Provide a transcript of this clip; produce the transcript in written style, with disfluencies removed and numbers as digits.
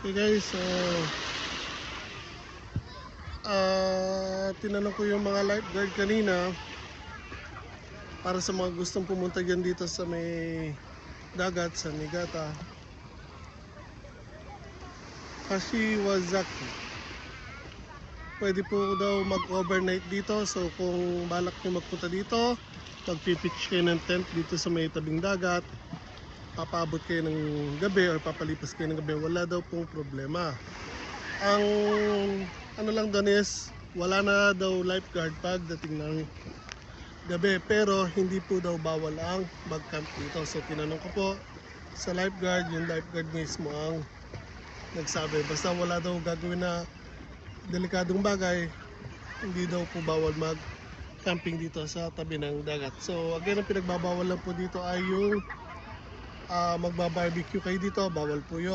Okay guys, so tinanong ko yung mga lifeguard kanina para sa mga gustong pumunta dyan dito sa may dagat sa Niigata, Kashiwazaki. Pwede po daw mag-overnight dito. So kung balak nyo magpunta dito, magpipitch kayo ng tent dito sa may tabing dagat, papaabot kayo ng gabi or papalipas kayo ng gabi, wala daw pong problema. Ang ano lang doon is wala na daw lifeguard pagdating ng gabi, pero hindi po daw bawal ang mag-camp dito. So tinanong ko po sa lifeguard, yung lifeguard mismo ang nagsabi basta wala daw gagawin na delikadong bagay, hindi daw po bawal mag-camping dito sa tabi ng dagat. So again, ang pinagbabawal lang po dito ay yung magba-barbecue kayo dito, bawal po yun.